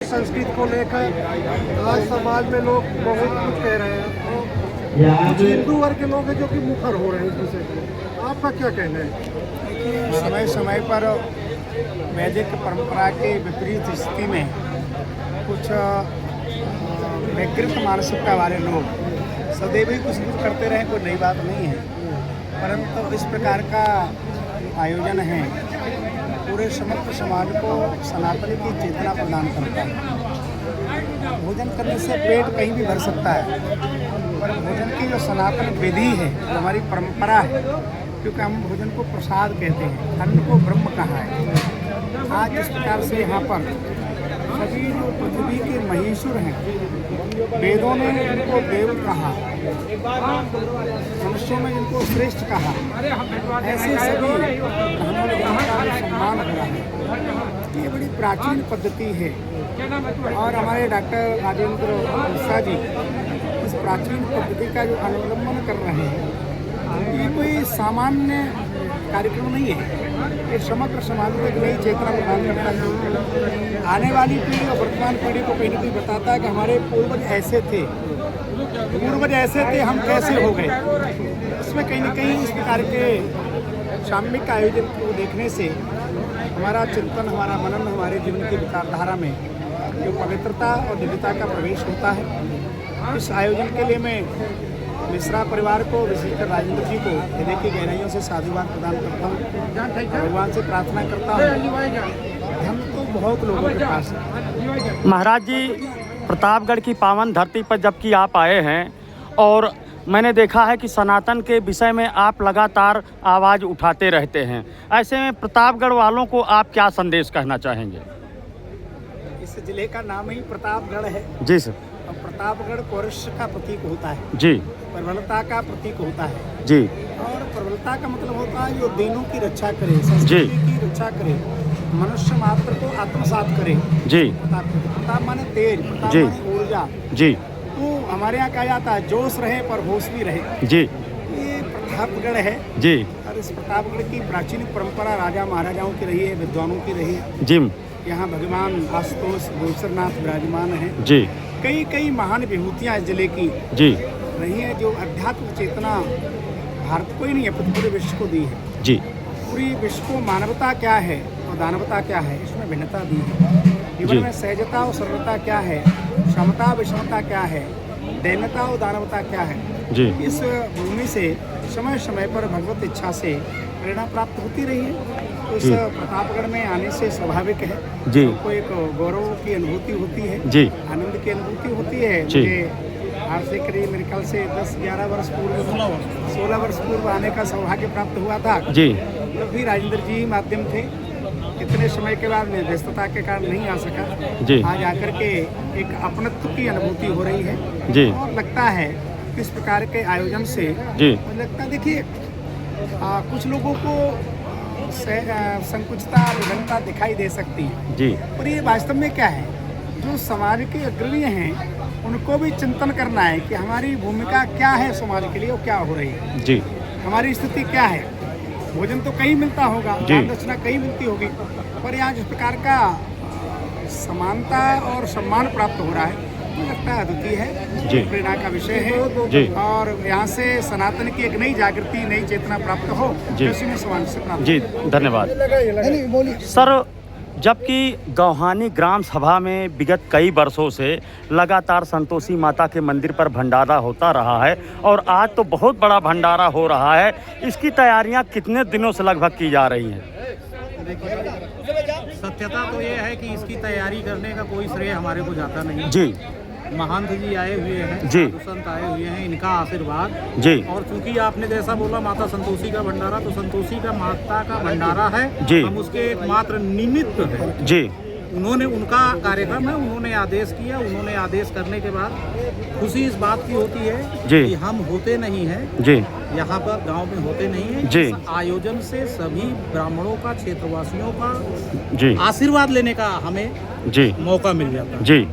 संस्कृति को लेकर आज समाज में लोग बहुत कुछ कह रहे हैं। कुछ हिंदू वर्ग के लोग हैं जो कि मुखर हो रहे हैं इस विषय पे, आपका क्या कहना है? समय समय पर वैदिक परंपरा के विपरीत स्थिति में कुछ विकृत मानसिकता वाले लोग सदैव ही कुछ कुछ करते रहे, कोई नई बात नहीं है। परंतु इस प्रकार का आयोजन है पूरे समग्र समाज को सनातन की चेतना प्रदान करता है। भोजन करने से पेट कहीं भी भर सकता है, पर भोजन की जो सनातन विधि है, जो हमारी परंपरा है, क्योंकि हम भोजन को प्रसाद कहते हैं, अन्न को ब्रह्म कहा है। आज इस प्रकार से यहाँ पर सभी जो पृथ्वी के महेश्वर हैं, वेदों ने जिनको देव कहा, मनुष्यों में जिनको श्रेष्ठ कहा, ऐसे सभी ब्राह्मण का जो सम्मान हो रहा है, ये बड़ी प्राचीन पद्धति है। और हमारे डॉक्टर राजेंद्र मिश्रा जी इस प्राचीन पद्धति का जो अवलंबन कर रहे हैं, ये कोई सामान्य कार्यक्रम नहीं है। ये समग्र समाज को एक नई चेतना प्रदान करता है। आने वाली पीढ़ी और वर्तमान पीढ़ी को कहीं ना कहीं बताता है कि हमारे पूर्वज ऐसे थे, हम कैसे हो गए। इसमें कहीं ना कहीं इस प्रकार के सामूहिक आयोजन को देखने से हमारा चिंतन, हमारा मनन, हमारे जीवन की विचारधारा में जो पवित्रता और दिव्यता का प्रवेश होता है। इस आयोजन के लिए मैं मिश्रा परिवार को, विशेषकर राजेंद्र जी को हृदय की गहराइयों से साधुवाद प्रदान करता हूँ। भगवान से प्रार्थना करता हूँ। धन तो बहुत लोगों के पास है। महाराज जी, प्रतापगढ़ की पावन धरती पर जबकि आप आए हैं और मैंने देखा है कि सनातन के विषय में आप लगातार आवाज़ उठाते रहते हैं, ऐसे में प्रतापगढ़ वालों को आप क्या संदेश कहना चाहेंगे? इस जिले का नाम ही प्रतापगढ़ है। जी सर। और प्रतापगढ़ पौरुष का प्रतीक होता है जी, प्रबलता का प्रतीक होता है जी। और प्रबलता का मतलब होता है जो दीनों की रक्षा करे, संस्कृति की रक्षा करे, मनुष्य मात्र को आत्मसात करे। जी। प्रताप माने तेज, प्रताप जी। माने ऊर्जा। जी। तो हमारे यहाँ कहा जाता है जोश रहे पर होश भी रहे। जी। ये प्रतापगढ़ है। जी। और इस प्रतापगढ़ की प्राचीन परंपरा राजा महाराजाओं की रही है, विद्वानों की रही है। जी। यहाँ भगवान आशुतोष गोचरनाथ विराजमान है। जी। कई महान विभूतियाँ इस जिले की जी रही है, जो अध्यात्म चेतना भारत को ही नहीं है, पूरे विश्व को दी है। जी। पूरी विश्व को मानवता क्या है और दानवता क्या है, इसमें भिन्नता दी है। जीवन में सहजता और सरलता क्या है, क्षमता विषमता क्या है, दैन्यता और दानवता क्या है। जी। इस भूमि से समय समय पर भगवत इच्छा से प्रेरणा प्राप्त होती रही है। तो इस प्रतापगढ़ में आने से स्वाभाविक है जी। को एक गौरव की अनुभूति होती है, जी। आनंद की अनुभूति होती है। जी। मुझे आज से करीब मेरे ख्याल से 10-11 वर्ष पूर्व, 16 वर्ष पूर्व आने का सौभाग्य प्राप्त हुआ था। जी। तब भी राजेंद्र जी माध्यम थे। इतने समय के बाद मैं व्यस्तता के कारण नहीं आ सका। जी। आज आकर के एक अपनत्व की अनुभूति हो रही है। जी। और लगता है इस प्रकार के आयोजन से जी। मुझे लगता है, देखिए कुछ लोगों को संकुचितता, विभिन्नता दिखाई दे सकती है जी। और ये वास्तव में क्या है, जो समाज के अग्रणी हैं उनको भी चिंतन करना है कि हमारी भूमिका क्या है समाज के लिए और क्या हो रही है। जी। हमारी स्थिति क्या है। भोजन तो कहीं मिलता होगा, दान दक्षिणा कहीं मिलती होगी, पर यहाँ जिस प्रकार का समानता और सम्मान प्राप्त हो रहा है, मुझे लगता है अद्वितीय है। जी। प्रेरणा का विषय है। जी। और यहाँ से सनातन की एक नई जागृति, नई चेतना प्राप्त हो, जी। उसी में समाज से प्राप्त जी, धन्यवाद। सर, जबकि गौहानी ग्राम सभा में विगत कई वर्षों से लगातार संतोषी माता के मंदिर पर भंडारा होता रहा है और आज तो बहुत बड़ा भंडारा हो रहा है, इसकी तैयारियां कितने दिनों से लगभग की जा रही हैं? सत्यता तो ये है कि इसकी तैयारी करने का कोई श्रेय हमारे को जाता नहीं। जी। महंत जी आए हुए हैं, जी। साधु संत आए हुए हैं, इनका आशीर्वाद। जी। और चूंकि आपने जैसा बोला माता संतोषी का भंडारा, तो संतोषी का माता का भंडारा है। जी। हम उसके एकमात्र निमित्त हैं। जी। उन्होंने, उनका कार्यक्रम है, उन्होंने आदेश किया। उन्होंने आदेश करने के बाद खुशी इस बात की होती है जी। कि हम होते नहीं हैं जी। यहाँ पर, गांव में होते नहीं हैं। जी। इस आयोजन से सभी ब्राह्मणों का, क्षेत्रवासियों का जी। आशीर्वाद लेने का हमें जी। मौका मिल जाता है। जी।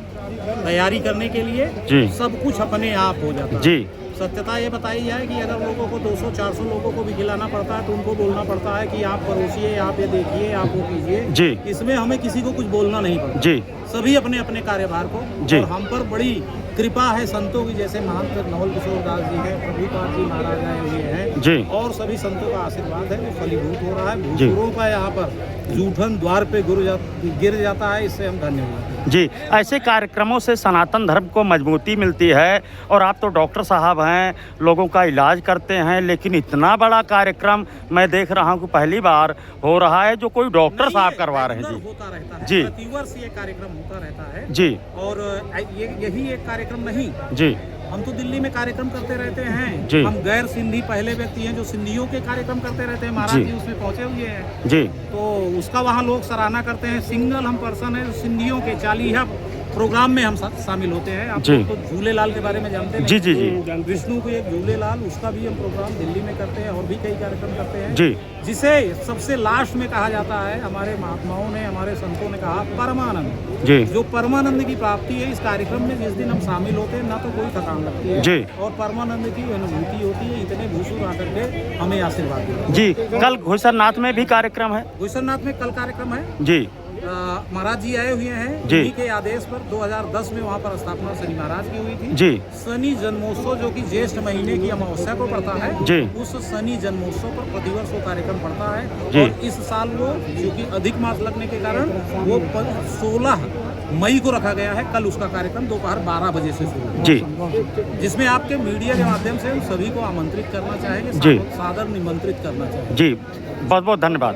तैयारी करने के लिए जी। सब कुछ अपने आप हो जाता है। जी। सत्यता ये बताई जाए कि अगर लोगों को 200-400 लोगों को भी खिलाना पड़ता है तो उनको बोलना पड़ता है कि आप परोसिए, आप ये देखिए, आप वो कीजिए जी। इसमें हमें किसी को कुछ बोलना नहीं पड़ता जी सभी अपने अपने कार्यभार को जी। और हम पर बड़ी कृपा है संतों की, जैसे महंत नवल किशोर दास जी हैं, प्रभुपाद जी महाराज आए हुए हैं जी। और सभी संतों का आशीर्वाद है जो फलीभूत हो रहा है। जी। भूसुरों का यहाँ पर जूठन द्वार पे गिर जाता है, इससे हम धन्य हुए। जी, ऐसे कार्यक्रमों से सनातन धर्म को मजबूती मिलती है। और आप तो डॉक्टर साहब हैं, लोगों का इलाज करते हैं, लेकिन इतना बड़ा कार्यक्रम मैं देख रहा हूँ कि पहली बार हो रहा है जो कोई डॉक्टर साहब करवा रहे हैं। जी होता रहता है, जी। प्रतिवर्ष ये कार्यक्रम होता रहता है जी। और यही एक कार्यक्रम नहीं, जी हम तो दिल्ली में कार्यक्रम करते रहते हैं। जी। हम गैर सिंधी पहले व्यक्ति हैं जो सिंधियों के कार्यक्रम करते रहते हैं। महाराज जी उसमें पहुंचे हुए हैं जी। तो उसका वहाँ लोग सराहना करते हैं। सिंगल हम पर्सन है सिंधियों के 40 प्रोग्राम में हम शामिल होते हैं। आप जी। तो झूलेलाल के बारे में जानते हैं। जी जी जी। विष्णु को एक झूलेलाल, उसका भी हम प्रोग्राम दिल्ली में करते हैं और भी कई कार्यक्रम करते हैं जी। जिसे सबसे लास्ट में कहा जाता है, हमारे महात्माओं ने, हमारे संतों ने कहा परमानंद। जी। जो परमानंद की प्राप्ति है इस कार्यक्रम में जिस दिन हम शामिल होते हैं ना तो कोई थकान लगती है जी। और परमानंद की अनुभूति होती है। इतने भूसुर आकर के हमें आशीर्वाद देते हैं। जी, कल घोसरनाथ में भी कार्यक्रम है। घोसरनाथ में कल कार्यक्रम है जी। महाराज जी आए हुए हैं। जी। उन्हीं के आदेश पर 2010 में वहाँ पर स्थापना शनि महाराज की हुई थी। जी। शनि जन्मोत्सव जो कि ज्येष्ठ महीने की अमावस्या को पड़ता है। जी। उस शनि जन्मोत्सव पर प्रतिवर्ष वो कार्यक्रम पड़ता है। जी। और इस साल वो क्योंकि अधिक मास लगने के कारण वो 16 मई को रखा गया है। कल उसका कार्यक्रम दोपहर 12 बजे से शुरू होगा। जी। जिसमें आपके मीडिया के माध्यम से सभी को आमंत्रित करना चाहेंगे, जी। सादर निमंत्रित करना चाहेंगे। जी, बहुत बहुत धन्यवाद।